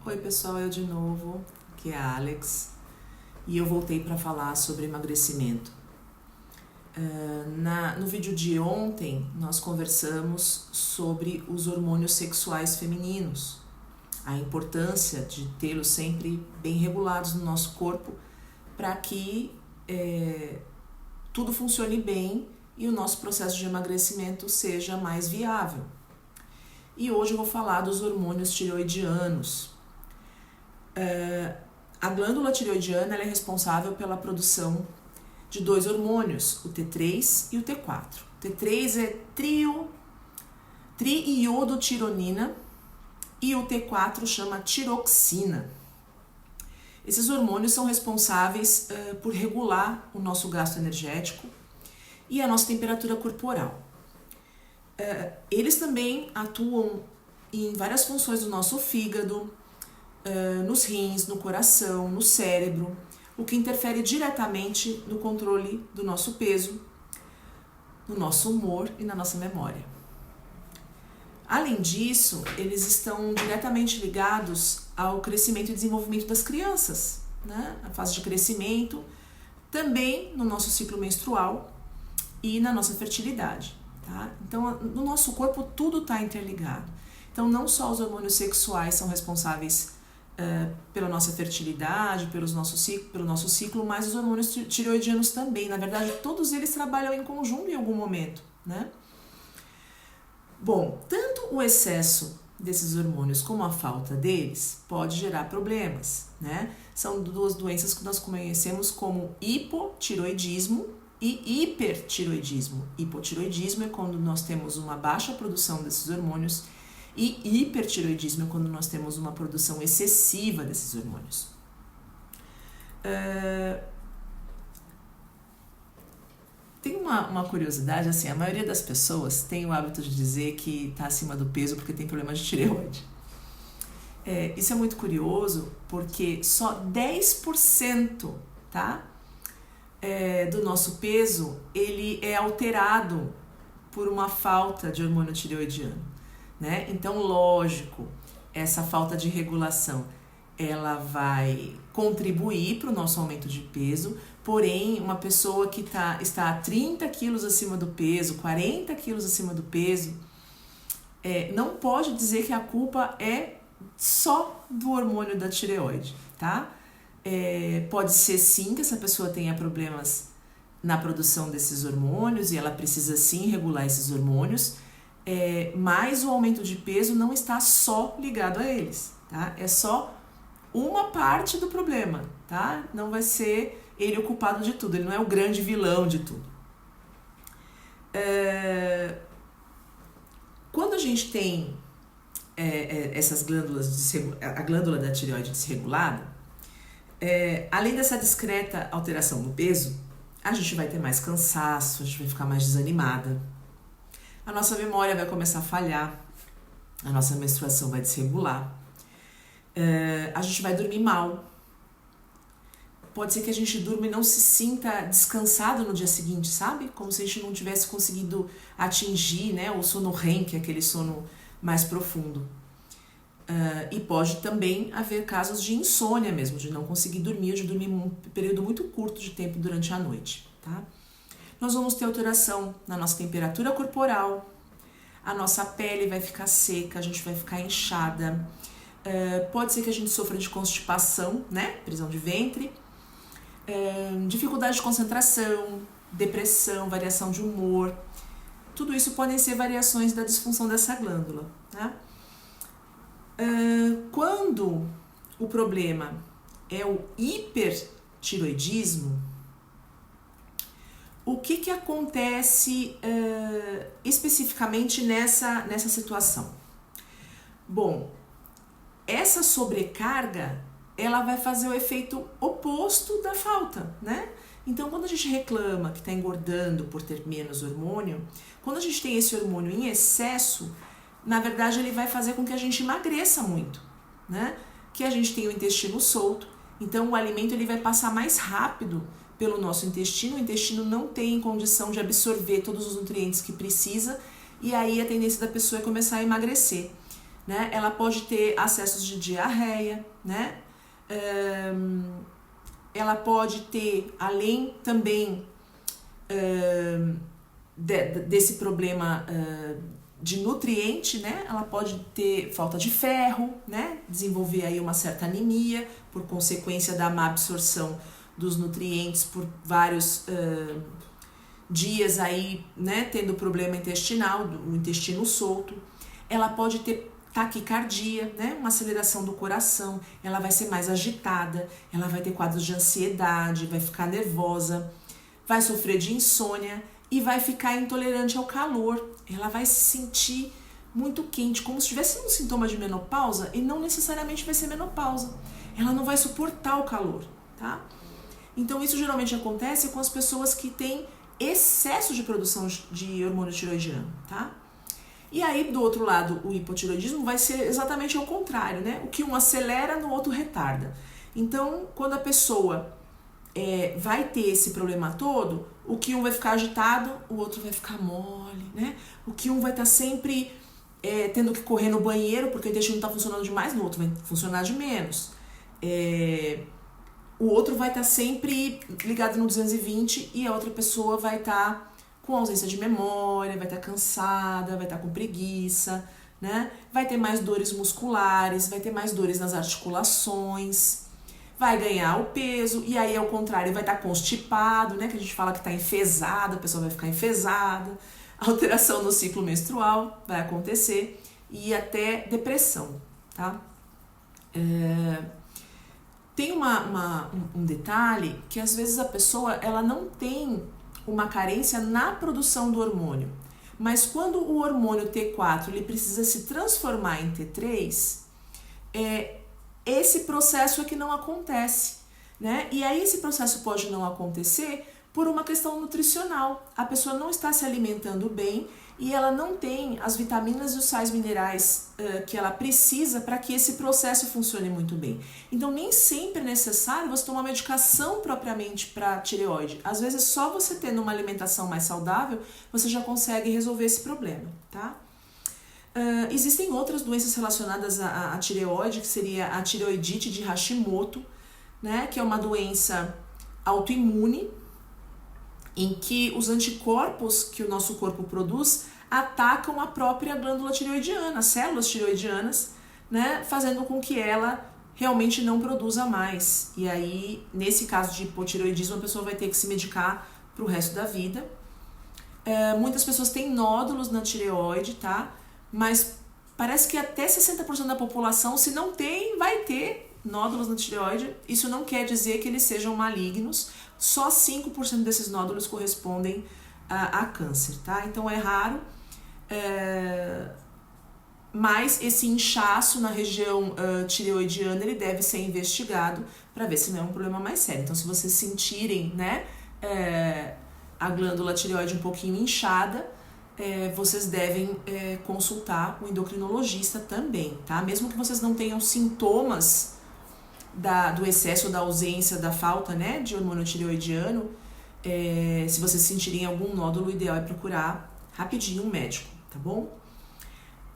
Oi pessoal, eu de novo, aqui é a Alex e eu voltei para falar sobre emagrecimento. No vídeo de ontem nós conversamos sobre os hormônios sexuais femininos, a importância de tê-los sempre bem regulados no nosso corpo para que tudo funcione bem e o nosso processo de emagrecimento seja mais viável. E hoje eu vou falar dos hormônios tireoidianos. A glândula tireoidiana ela é responsável pela produção de dois hormônios, o T3 e o T4. O T3 é triiodotironina e o T4 chama tiroxina. Esses hormônios são responsáveis por regular o nosso gasto energético e a nossa temperatura corporal. Eles também atuam em várias funções do nosso fígado, nos rins, no coração, no cérebro, o que interfere diretamente no controle do nosso peso, no nosso humor e na nossa memória. Além disso, eles estão diretamente ligados ao crescimento e desenvolvimento das crianças, né? A fase de crescimento, também no nosso ciclo menstrual e na nossa fertilidade. Tá? Então, no nosso corpo tudo está interligado. Então, não só os hormônios sexuais são responsáveis pela nossa fertilidade, pelo nosso ciclo, mas os hormônios tireoidianos também. Na verdade, todos eles trabalham em conjunto em algum momento, né? Bom, tanto o excesso desses hormônios como a falta deles pode gerar problemas, né? São duas doenças que nós conhecemos como hipotireoidismo e hipertireoidismo. Hipotireoidismo é quando nós temos uma baixa produção desses hormônios e hipertireoidismo é quando nós temos uma produção excessiva desses hormônios. Tem uma curiosidade, assim, a maioria das pessoas tem o hábito de dizer que está acima do peso porque tem problema de tireoide. Isso é muito curioso porque só 10%, tá, do nosso peso ele é alterado por uma falta de hormônio tireoidiano. Né? Então, lógico, essa falta de regulação ela vai contribuir para o nosso aumento de peso, porém, uma pessoa que está a 30 quilos acima do peso, 40 quilos acima do peso, não pode dizer que a culpa é só do hormônio da tireoide, tá? Pode ser sim que essa pessoa tenha problemas na produção desses hormônios e ela precisa sim regular esses hormônios, mas o aumento de peso não está só ligado a eles, tá? É só uma parte do problema, tá? Não vai ser ele o culpado de tudo, ele não é o grande vilão de tudo. Quando a gente tem essas glândulas, a glândula da tireoide desregulada, além dessa discreta alteração no peso, a gente vai ter mais cansaço, a gente vai ficar mais desanimada. A nossa memória vai começar a falhar, a nossa menstruação vai desregular, a gente vai dormir mal. Pode ser que a gente durma e não se sinta descansado no dia seguinte, sabe? Como se a gente não tivesse conseguido atingir, né, o sono REM, que é aquele sono mais profundo. E pode também haver casos de insônia mesmo, de não conseguir dormir, de dormir um período muito curto de tempo durante a noite, tá? Nós vamos ter alteração na nossa temperatura corporal, a nossa pele vai ficar seca, a gente vai ficar inchada, pode ser que a gente sofra de constipação, né, prisão de ventre, dificuldade de concentração, depressão, variação de humor, tudo isso podem ser variações da disfunção dessa glândula, tá? Quando o problema é o hipertireoidismo, o que acontece especificamente nessa situação? Bom, essa sobrecarga ela vai fazer o efeito oposto da falta, né? Então, quando a gente reclama que está engordando por ter menos hormônio, quando a gente tem esse hormônio em excesso, na verdade ele vai fazer com que a gente emagreça muito, né? Que a gente tem o intestino solto, então o alimento ele vai passar mais rápido pelo nosso intestino, o intestino não tem condição de absorver todos os nutrientes que precisa, e aí a tendência da pessoa é começar a emagrecer. né? Ela pode ter acessos de diarreia, né? Ela pode ter, além também desse problema de nutriente, né? Ela pode ter falta de ferro, né? Desenvolver aí uma certa anemia por consequência da má absorção dos nutrientes por vários dias aí, né? Tendo problema intestinal, o intestino solto. Ela pode ter taquicardia, né? Uma aceleração do coração. Ela vai ser mais agitada, ela vai ter quadros de ansiedade, vai ficar nervosa, vai sofrer de insônia e vai ficar intolerante ao calor. Ela vai se sentir muito quente, como se tivesse um sintoma de menopausa, e não necessariamente vai ser menopausa. Ela não vai suportar o calor, tá? Então isso geralmente acontece com as pessoas que têm excesso de produção de hormônio tiroidiano, tá? E aí, do outro lado, o hipotiroidismo vai ser exatamente ao contrário, né? O que um acelera, no outro retarda. Então, quando a pessoa vai ter esse problema todo, o que um vai ficar agitado, o outro vai ficar mole, né? O que um vai estar sempre tendo que correr no banheiro porque o intestino não está funcionando demais, no outro vai funcionar de menos. O outro vai estar sempre ligado no 220 e a outra pessoa vai estar com ausência de memória, vai estar cansada, vai estar com preguiça, né? Vai ter mais dores musculares, vai ter mais dores nas articulações, vai ganhar o peso, e aí ao contrário vai estar constipado, né? Que a gente fala que está enfesada, a pessoa vai ficar enfesada, alteração no ciclo menstrual vai acontecer e até depressão, tá? Tem um detalhe que às vezes a pessoa ela não tem uma carência na produção do hormônio, mas quando o hormônio T4 ele precisa se transformar em T3, esse processo é que não acontece, né? E aí esse processo pode não acontecer por uma questão nutricional. A pessoa não está se alimentando bem e ela não tem as vitaminas e os sais minerais que ela precisa para que esse processo funcione muito bem. Então nem sempre é necessário você tomar medicação propriamente para tireoide. Às vezes só você tendo uma alimentação mais saudável você já consegue resolver esse problema, tá? Existem outras doenças relacionadas à tireoide, que seria a tireoidite de Hashimoto, né, que é uma doença autoimune, em que os anticorpos que o nosso corpo produz atacam a própria glândula tireoidiana, as células tireoidianas, né, fazendo com que ela realmente não produza mais. E aí, nesse caso de hipotireoidismo, a pessoa vai ter que se medicar para o resto da vida. Muitas pessoas têm nódulos na tireoide, tá? Mas parece que até 60% da população, se não tem, vai ter nódulos na tireoide. Isso não quer dizer que eles sejam malignos, só 5% desses nódulos correspondem a câncer, tá? Então é raro, mas esse inchaço na região tireoidiana, ele deve ser investigado para ver se não é um problema mais sério. Então se vocês sentirem, né, a glândula tireoide um pouquinho inchada, vocês devem consultar o endocrinologista também, tá? Mesmo que vocês não tenham sintomas do excesso, da ausência, da falta, né, de hormônio tireoidiano, se vocês sentirem algum nódulo, o ideal é procurar rapidinho um médico, tá bom?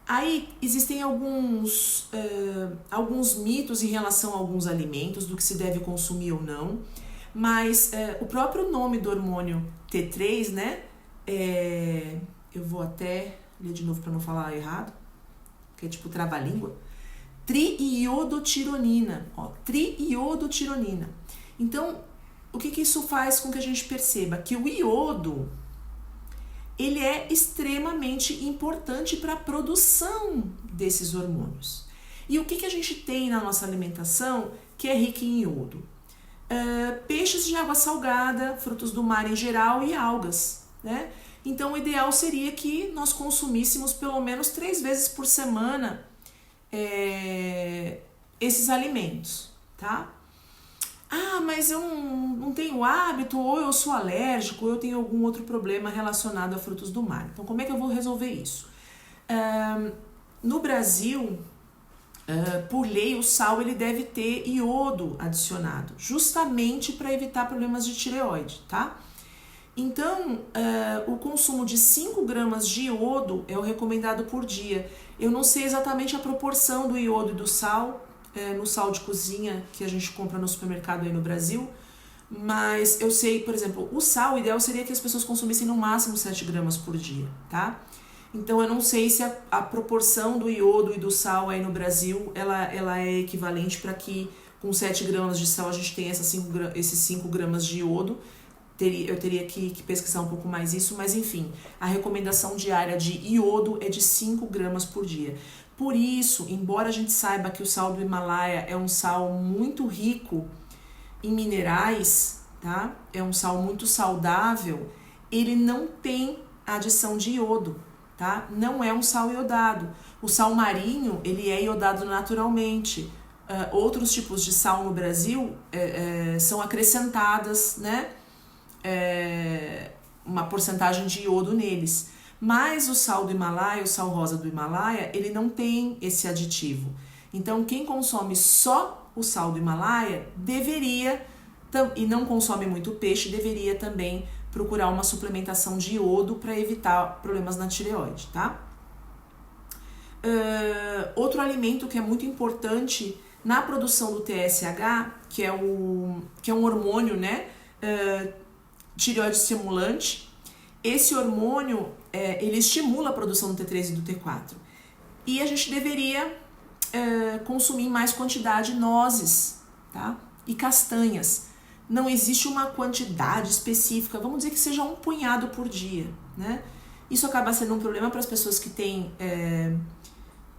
Aí existem alguns mitos em relação a alguns alimentos, do que se deve consumir ou não, mas o próprio nome do hormônio T3, né, eu vou até ler de novo para não falar errado, que é tipo trava-língua. Triiodotironina, triiodotironina. Então, o que isso faz com que a gente perceba? Que o iodo, ele é extremamente importante para a produção desses hormônios. E o que a gente tem na nossa alimentação que é rico em iodo? Peixes de água salgada, frutos do mar em geral e algas, né? Então, o ideal seria que nós consumíssemos pelo menos 3 vezes por semana esses alimentos, tá? Mas eu não tenho hábito, ou eu sou alérgico, ou eu tenho algum outro problema relacionado a frutos do mar. Então, como é que eu vou resolver isso? No Brasil, por lei, o sal ele deve ter iodo adicionado, justamente para evitar problemas de tireoide, tá? Então, o consumo de 5 gramas de iodo é o recomendado por dia. Eu não sei exatamente a proporção do iodo e do sal no sal de cozinha que a gente compra no supermercado aí no Brasil, mas eu sei, por exemplo, o sal, o ideal seria que as pessoas consumissem no máximo 7 gramas por dia, tá? Então eu não sei se a proporção do iodo e do sal aí no Brasil, ela é equivalente para que com 7 gramas de sal a gente tenha esses 5 gramas de iodo. Eu teria que pesquisar um pouco mais isso, mas enfim, a recomendação diária de iodo é de 5 gramas por dia. Por isso, embora a gente saiba que o sal do Himalaia é um sal muito rico em minerais, tá? É um sal muito saudável, ele não tem adição de iodo, tá? Não é um sal iodado. O sal marinho, ele é iodado naturalmente. Outros tipos de sal no Brasil são acrescentadas, né? Uma porcentagem de iodo neles. Mas o sal do Himalaia, o sal rosa do Himalaia, ele não tem esse aditivo. Então, quem consome só o sal do Himalaia deveria, e não consome muito peixe, deveria também procurar uma suplementação de iodo para evitar problemas na tireoide, tá? Outro alimento que é muito importante na produção do TSH, que é um hormônio, né? Tireoide estimulante. Esse hormônio, ele estimula a produção do T3 e do T4. E a gente deveria consumir em mais quantidade nozes, tá? E castanhas. Não existe uma quantidade específica, vamos dizer que seja um punhado por dia, né? Isso acaba sendo um problema para as pessoas que têm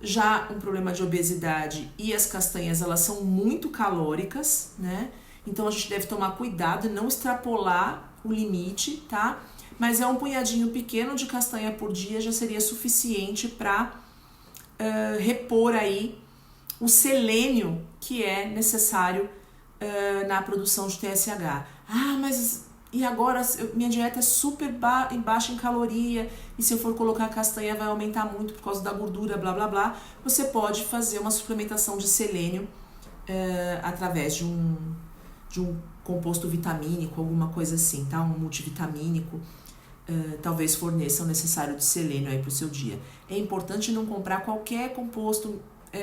já um problema de obesidade, e as castanhas, elas são muito calóricas, né? Então a gente deve tomar cuidado e não extrapolar o limite, tá? Mas um punhadinho pequeno de castanha por dia já seria suficiente para repor aí o selênio que é necessário na produção de TSH. Mas e agora minha dieta é super baixa em caloria e se eu for colocar castanha vai aumentar muito por causa da gordura, blá blá blá. Você pode fazer uma suplementação de selênio através de um composto vitamínico, alguma coisa assim, tá? Um multivitamínico. Talvez forneça o necessário de selênio aí para o seu dia. É importante não comprar qualquer composto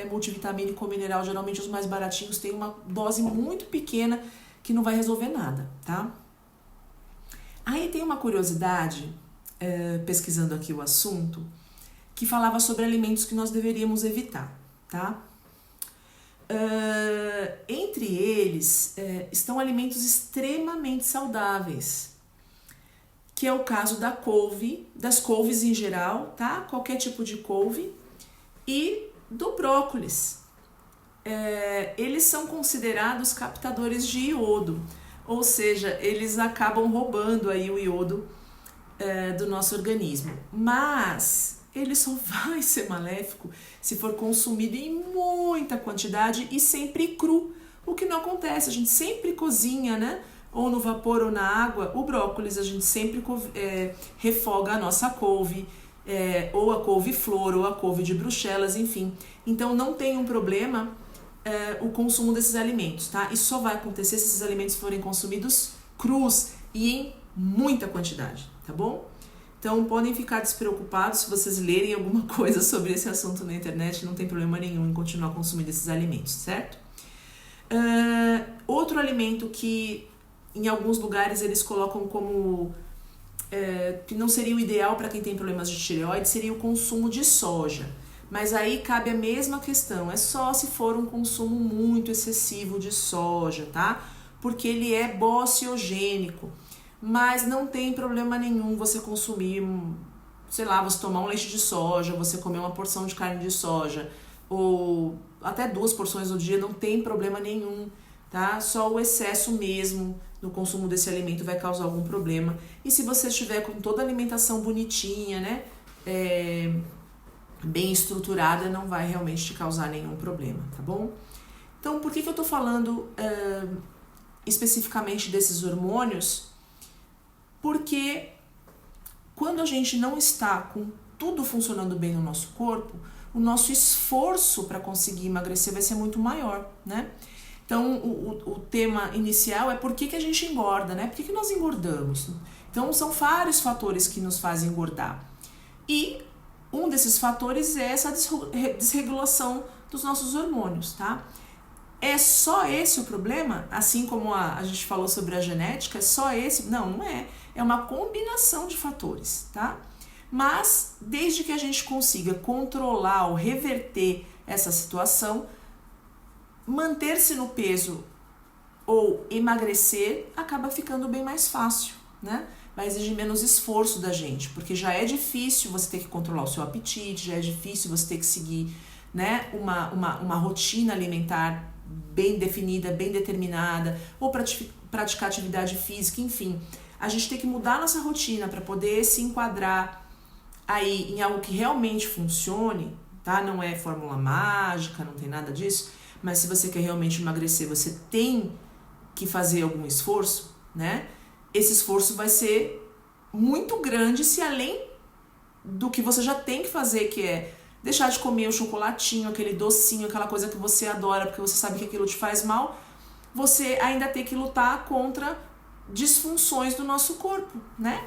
multivitamínico ou mineral. Geralmente os mais baratinhos têm uma dose muito pequena que não vai resolver nada, tá? Aí tem uma curiosidade, pesquisando aqui o assunto, que falava sobre alimentos que nós deveríamos evitar, tá? Entre eles estão alimentos extremamente saudáveis, que é o caso da couve, das couves em geral, tá? Qualquer tipo de couve, e do brócolis. Eles são considerados captadores de iodo, ou seja, eles acabam roubando aí o iodo do nosso organismo. Mas ele só vai ser maléfico se for consumido em muita quantidade e sempre cru, o que não acontece. A gente sempre cozinha, né? Ou no vapor ou na água, o brócolis a gente sempre refoga a nossa couve, ou a couve-flor, ou a couve de Bruxelas, enfim. Então não tem um problema o consumo desses alimentos, tá? Isso só vai acontecer se esses alimentos forem consumidos crus e em muita quantidade, tá bom? Então podem ficar despreocupados se vocês lerem alguma coisa sobre esse assunto na internet, não tem problema nenhum em continuar consumindo esses alimentos, certo? Outro alimento que em alguns lugares eles colocam como que não seria o ideal para quem tem problemas de tireoide seria o consumo de soja. Mas aí cabe a mesma questão, é só se for um consumo muito excessivo de soja, tá? Porque ele é bociogênico, mas não tem problema nenhum você consumir, sei lá, você tomar um leite de soja, você comer uma porção de carne de soja, ou até 2 porções no dia, não tem problema nenhum, tá? Só o excesso mesmo no consumo desse alimento vai causar algum problema. E se você estiver com toda a alimentação bonitinha, né? Bem estruturada, não vai realmente te causar nenhum problema, tá bom? Então, por que eu tô falando especificamente desses hormônios? Porque quando a gente não está com tudo funcionando bem no nosso corpo, o nosso esforço para conseguir emagrecer vai ser muito maior, né? Então, o tema inicial é por que a gente engorda, né? Por que nós engordamos? Então, são vários fatores que nos fazem engordar. E um desses fatores é essa desregulação dos nossos hormônios, tá? É só esse o problema? Assim como a gente falou sobre a genética, é só esse? Não, não é. É uma combinação de fatores, tá? Mas, desde que a gente consiga controlar ou reverter essa situação, manter-se no peso ou emagrecer acaba ficando bem mais fácil, né? Vai exigir menos esforço da gente, porque já é difícil você ter que controlar o seu apetite, já é difícil você ter que seguir, né, uma rotina alimentar bem definida, bem determinada, ou praticar atividade física, enfim. A gente tem que mudar nossa rotina para poder se enquadrar aí em algo que realmente funcione, tá? Não é fórmula mágica, não tem nada disso, mas se você quer realmente emagrecer, você tem que fazer algum esforço, né? Esse esforço vai ser muito grande se além do que você já tem que fazer, que é deixar de comer o chocolatinho, aquele docinho, aquela coisa que você adora, porque você sabe que aquilo te faz mal, você ainda tem que lutar contra disfunções do nosso corpo, né?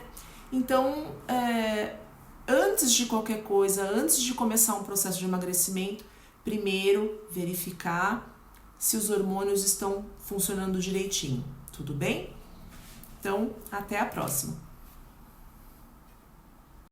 Então, antes de qualquer coisa, antes de começar um processo de emagrecimento, primeiro verificar se os hormônios estão funcionando direitinho, tudo bem? Então, até a próxima!